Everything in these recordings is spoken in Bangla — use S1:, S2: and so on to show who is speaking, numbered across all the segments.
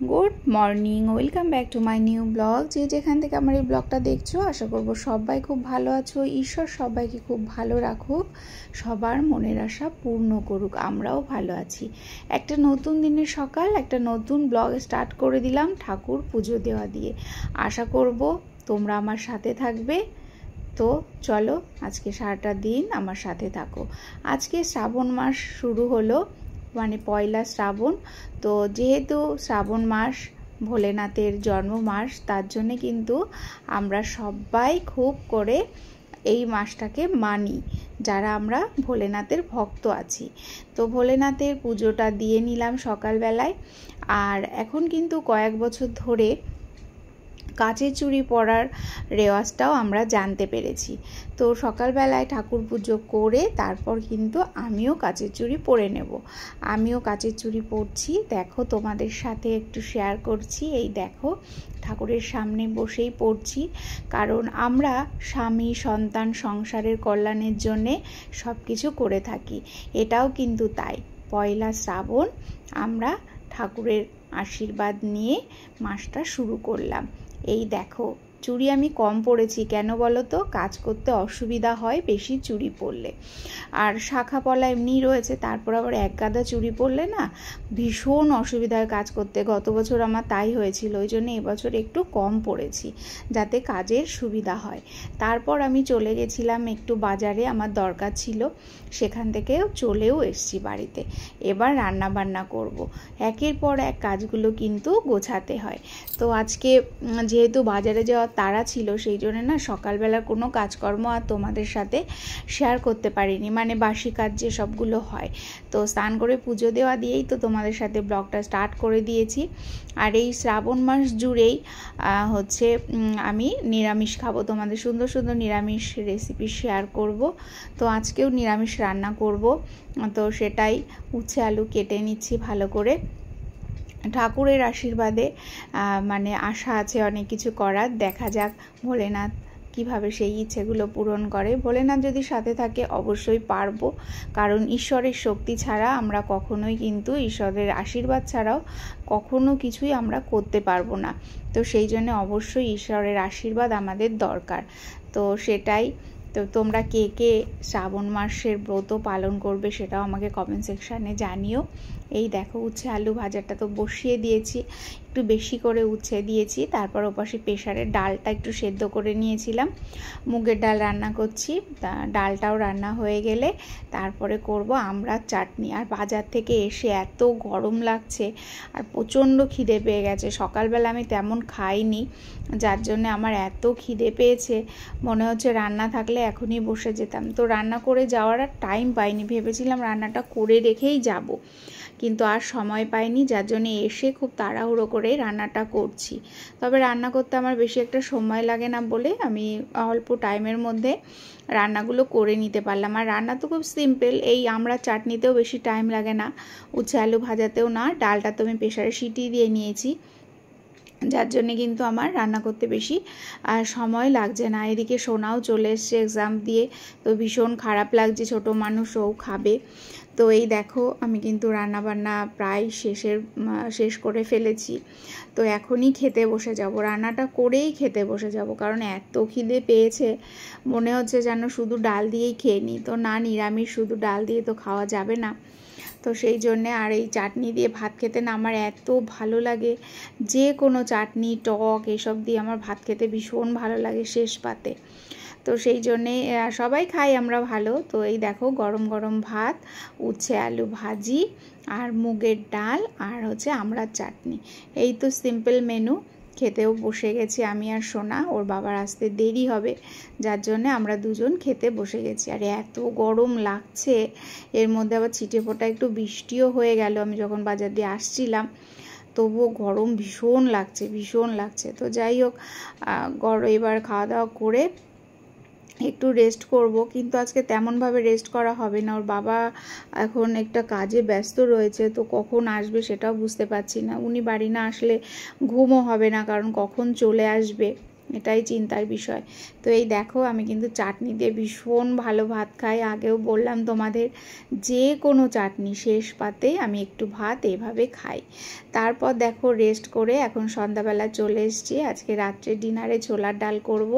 S1: Good morning, welcome back to my new blog. যে যেখান থেকে আমার এই ব্লগটা দেখছো, আশা করবো সবাই খুব ভালো আছো। ঈশ্বর সবাইকে খুব ভালো রাখুক, সবার মনের আশা পূর্ণ করুক। আমরাও ভালো আছি। একটা নতুন দিনের সকাল, একটা নতুন ব্লগ স্টার্ট করে দিলাম ঠাকুর পুজো দেওয়া দিয়ে। আশা করব তোমরা আমার সাথে থাকবে। তো চলো আজকে সারাটা দিন আমার সাথে থাকো। আজকে শ্রাবণ মাস শুরু হলো, মানে পয়লা শ্রাবণ। তো যেহেতু শ্রাবণ মাস ভোলেনাথের জন্ম মাস, তার জন্যে কিন্তু আমরা সবাই খুব করে এই মাসটাকে মানি, যারা আমরা ভোলেনাথের ভক্ত আছি। তো ভোলেনাথের পুজোটা দিয়ে নিলাম সকালবেলায়। আর এখন কিন্তু কয়েক বছর ধরে কাচের চুড়ি পরার রেওয়াজটাও আমরা জানতে পেরেছি। তো সকালবেলায় ঠাকুর পুজো করে তারপর কিন্তু আমিও কাচের চুড়ি পরে নেব। আমিও কাচের চুড়ি পরছি, দেখো তোমাদের সাথে একটু শেয়ার করছি। এই দেখো ঠাকুরের সামনে বসেই পড়ছি, কারণ আমরা স্বামী সন্তান সংসারের কল্যাণের জন্যে সব কিছু করে থাকি। এটাও কিন্তু তাই, পয়লা শ্রাবণ আমরা ঠাকুরের আশীর্বাদ নিয়ে মাসটা শুরু করলাম। এই দেখো চুড়ি আমি কম পরেছি, কেন বলো তো? কাজ করতে অসুবিধা হয় বেশি চুড়ি পরলে। আর শাখা পলা এমনিই রয়েছে, তারপর আবার এক গাদা চুড়ি পরলে না ভীষণ অসুবিধা হয় কাজ করতে। গত বছর আমার তাই হয়েছিল, ওই জন্য এবছর একটু কম পরেছি যাতে কাজের সুবিধা হয়। তারপর আমি চলে গেছিলাম একটু বাজারে, আমার দরকার ছিল, সেখান থেকে চলেও এসছি বাড়িতে। এবার রান্না বান্না করব। একের পর এক কাজগুলো কিন্তু গোছাতে হয়। তো আজকে যেহেতু বাজারে যাওয়ার তাড়া ছিল, সেই জন্য না সকালবেলার কোনো কাজকর্ম আর তোমাদের সাথে শেয়ার করতে পারিনি, মানে বাসি কাজ যে সবগুলো হয়। তো স্নান করে পুজো দেওয়া দিয়েই তো তোমাদের সাথে ব্লগটা স্টার্ট করে দিয়েছি। আর এই শ্রাবণ মাস জুড়েই হচ্ছে আমি নিরামিষ খাবো, তোমাদের সুন্দর সুন্দর নিরামিষ রেসিপি শেয়ার করব। তো আজকেও নিরামিষ রান্না করব, তো সেটাই উচ্ছে আলু কেটে নিচ্ছি ভালো করে। ঠাকুরের আশীর্বাদে মানে আশা আছে অনেক কিছু করার, দেখা যাক ভোলেনাথ কিভাবে সেই ইচ্ছেগুলো পূরণ করে। ভোলেনাথ যদি সাথে থাকে অবশ্যই পারবো, কারণ ঈশ্বরের শক্তি ছাড়া আমরা কখনোই কিন্তু, ঈশ্বরের আশীর্বাদ ছাড়াও কখনো কিছুই আমরা করতে পারবো না। তো সেই জন্য অবশ্যই ঈশ্বরের আশীর্বাদ আমাদের দরকার। তো সেটাই। তো তোমরা কে কে শ্রাবণ মাসের ব্রত পালন করবে সেটাও আমাকে কমেন্ট সেকশানে জানিও। এই দেখো উচ্ছে আলু ভাজাটা তো বসিয়ে দিয়েছি, একটু বেশি করে উচ্ছে দিয়েছি। তারপর ওপাশে প্রেসারের ডালটা একটু সেদ্ধ করে নিয়েছিলাম, মুগের ডাল রান্না করছি। ডালটাও রান্না হয়ে গেলে তারপরে করব আমড়ার চাটনি। আর বাজার থেকে এসে এত গরম লাগছে আর প্রচণ্ড খিদে পেয়ে গেছে। সকালবেলা আমি তেমন খাইনি, যার জন্য আমার এত খিদে পেয়েছে, মনে হচ্ছে রান্না থাকলে এখনই বসে যেতাম। তো রান্না করে যাওয়ার আর টাইম পাইনি, ভেবেছিলাম রান্নাটা করে রেখেই যাব, কিন্তু আর সময় পাইনি, যার জন্য এসে খুব তাড়াহুড়ো করে রান্নাটা করছি। তবে রান্না করতে আমার বেশি একটা সময় লাগে না বলে আমি অল্প টাইমের মধ্যে রান্নাগুলো করে নিতে পারলাম। আর রান্না তো খুব সিম্পল, এই আমরা চাটনিতেও বেশি টাইম লাগে না, উচ্ছে আলু ভাজাতেও না। ডালটা তো আমি প্রেসারে সিটি দিয়ে নিয়েছি, যার জন্যে কিন্তু আমার রান্না করতে বেশি সময় লাগছে না। এদিকে সোনাও চলে এসছে এক্সাম দিয়ে, তো ভীষণ খারাপ লাগছে, ছোটো মানুষ, ও খাবে। তো এই দেখো আমি কিন্তু রান্নাবান্না প্রায় শেষ করে ফেলেছি। তো এখনই খেতে বসে যাব, রান্নাটা করেই খেতে বসে যাব, কারণ এত খিদে পেয়েছে, মনে হচ্ছে যেন শুধু ডাল দিয়েই খেয়ে নিই। তো না, নিরামিষ শুধু ডাল দিয়ে তো খাওয়া যাবে না। তো সেই জন্যে, আর এই চাটনি দিয়ে ভাত খেতে না আমার এত ভালো লাগে, যে কোনো চাটনি টক এসব দিয়ে আমার ভাত খেতে ভীষণ ভালো লাগে শেষ পাতে। তো সেই জন্যে সবাই খাই আমরা ভালো। তো এই দেখো গরম গরম ভাত, উচ্ছে আলু ভাজি, আর মুগের ডাল, আর হচ্ছে আমড়ার চাটনি। এই তো সিম্পল মেনু। খেতেও বসে গেছি আমি আর সোনা, ওর বাবার আসতে দেরি হবে, যার জন্যে আমরা দুজন খেতে বসে গেছি। আর এত গরম লাগছে, এর মধ্যে আবার ছিটে ফোটা একটু বৃষ্টিও হয়ে গেল আমি যখন বাজার দিয়ে আসছিলাম, তবুও গরম ভীষণ লাগছে, ভীষণ লাগছে। তো যাই হোক, এবার খাওয়া দাওয়া করে একটু রেস্ট করব, কিন্তু আজকে তেমনভাবে রেস্ট করা হবে না। ওর বাবা এখন একটা কাজে ব্যস্ত রয়েছে, তো কখন আসবে সেটাও বুঝতে পারছি না। উনি বাড়ি না আসলে ঘুমও হবে না, কারণ কখন চলে আসবে এটাই চিন্তার বিষয়। তো এই দেখো আমি কিন্তু চাটনি দিয়ে ভীষণ ভালো ভাত খাই। আগেও বললাম তোমাদের, যে কোনো চাটনি শেষ পাতেই আমি একটু ভাত এভাবে খাই। তারপর দেখো রেস্ট করে এখন সন্ধ্যাবেলা চলে এসেছি। আজকে রাত্রে ডিনারে ছোলার ডাল করব।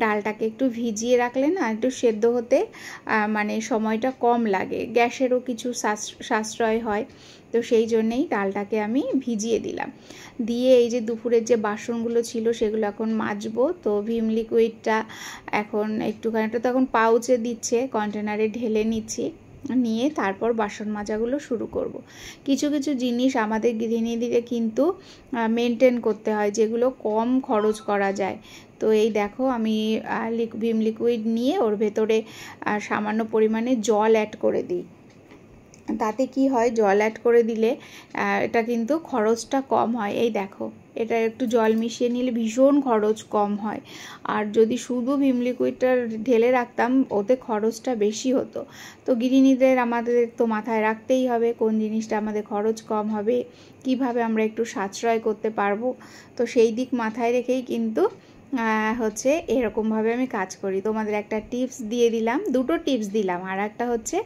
S1: ডালটাকে একটু ভিজিয়ে রাখলে না একটু সেদ্ধ হতে মানে সময়টা কম লাগে, গ্যাসেরও কিছু সাশ্রয় হয়। তো সেই জন্যেই ডালটাকে আমি ভিজিয়ে দিলাম। দিয়ে এই যে দুপুরের যে বাসনগুলো ছিল সেগুলো এখন মাজবো। তো ভিম লিকুইডটা এখন একটুখানি, তো এখন পাউচে দিচ্ছে, কন্টেনারে ঢেলে নিচ্ছি, নিয়ে তারপর বাসন মাজাগুলো শুরু করব। কিছু কিছু জিনিস আমাদের গৃহিণীদিকে কিন্তু মেনটেন করতে হয়, যেগুলো কম খরচ করা যায়। তো এই দেখো আমি ভিম লিকুইড নিয়ে ওর ভেতরে সামান্য পরিমাণে জল অ্যাড করে দিই। তাতে কি হয়, জল অ্যাড করে দিলে এটা কিন্তু খরচটা কম হয়। এই দেখো, এটা একটু জল মিশিয়ে নিলে ভীষণ খরচ কম হয়। আর যদি শুধু ভিম লিকুইডটা ঢেলে রাখতাম ওতে খরচটা বেশি হতো। তো গৃহিণীদের আমাদের তো মাথায় রাখতেই হবে কোন জিনিসটা আমাদের খরচ কম হবে, কিভাবে আমরা একটু সাশ্রয় করতে পারবো। তো সেই দিক মাথায় রেখেই কিন্তু হচ্ছে এরকমভাবে আমি কাজ করি। তোমাদের একটা টিপস দিয়ে দিলাম, দুটো টিপস দিলাম। আর একটা হচ্ছে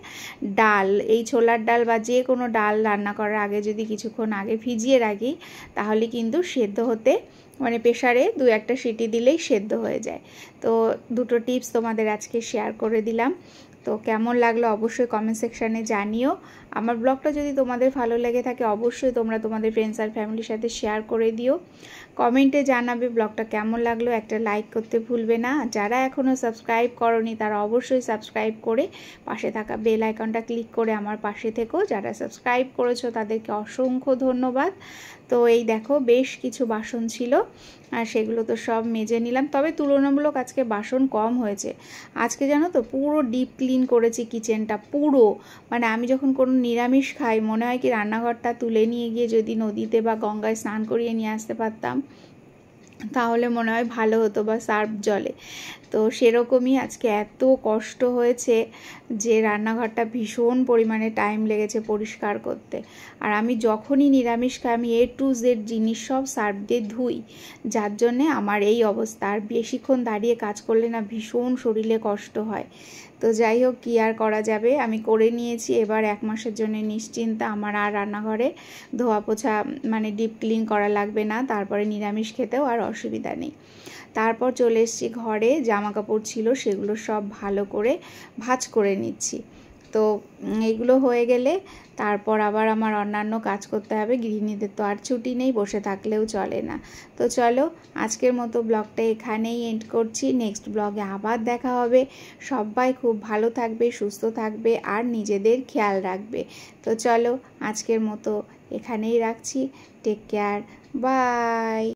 S1: ডাল, এই ছোলার ডাল বা যে কোনো ডাল রান্না করার আগে যদি কিছুক্ষণ আগে ভিজিয়ে রাখি তাহলে কিন্তু সেদ্ধ হতে মানে প্রেসারে 2-1টা সিটি দিলেই সেদ্ধ হয়ে যায়। তো দুটো টিপস তোমাদের আজকে শেয়ার করে দিলাম। তো কেমন লাগলো অবশ্যই কমেন্ট সেকশানে জানিও। আমার ব্লগটা যদি তোমাদের ভালো লেগে থাকে অবশ্যই তোমরা তোমাদের ফ্রেন্ডস আর ফ্যামিলির সাথে শেয়ার করে দিও। কমেন্টে জানাবে ব্লগটা কেমন লাগলো, একটা লাইক করতে ভুলবে না। যারা এখনও সাবস্ক্রাইব করনি তারা অবশ্যই সাবস্ক্রাইব করে পাশে থাকা বেল আইকনটা ক্লিক করে আমার পাশে থেকো। যারা সাবস্ক্রাইব করেছো তাদেরকে অসংখ্য ধন্যবাদ। তো এই দেখো বেশ কিছু বাসন ছিল আর সেগুলো তো সব মেজে নিলাম, তবে তুলনামূলক আজকে বাসন কম হয়েছে। আজকে জানো তো পুরো ডিপ ক্লিন করেছি কিচেনটা পুরো। মানে আমি যখন কোনো নিরামিষ খাই মনে হয় কি রান্নাঘরটা তুলে নিয়ে গিয়ে যদি নদীতে বা গঙ্গায় স্নান করিয়ে নিয়ে আসতে পারতাম তাহলে মনে হয় ভালো হতো, বা সার্ফ জলে। তো সেরকমই আজকে এত কষ্ট হয়েছে যে রান্নাঘরটা ভীষণ পরিমাণে টাইম লেগেছে পরিষ্কার করতে। আর আমি যখনই নিরামিষ খাই আমি A to Z জিনিস সব সার্ফ দিয়ে ধুই, যার জন্যে আমার এই অবস্থা। আর বেশিক্ষণ দাঁড়িয়ে কাজ করলে না ভীষণ শরীরে কষ্ট হয়। তো যাই হোক, কী আর করা যাবে, আমি করে নিয়েছি। এবার 1 মাসের জন্য নিশ্চিন্তা, আমার আর রান্নাঘরে ধোয়া পোছা মানে ডিপ ক্লিন করা লাগবে না। তারপরে নিরামিষ খেতেও আর অসুবিধা নেই। তারপর চলে এসেছি ঘরে, জামা কাপড় ছিল সেগুলো সব ভালো করে ভাঁজ করে নিচ্ছি। তো এইগুলো হয়ে গেলে তারপর আবার আমার অন্যান্য কাজ করতে হবে। গৃহিণীদের তো আর ছুটি নেই, বসে থাকলেও চলে না। তো চলো আজকের মতো ব্লগটা এখানেই এন্ড করছি। নেক্সট ব্লগে আবার দেখা হবে। সবাই খুব ভালো থাকবে, সুস্থ থাকবে আর নিজেদের খেয়াল রাখবে। তো চলো আজকের মতো এখানেই রাখছি। Take care, by.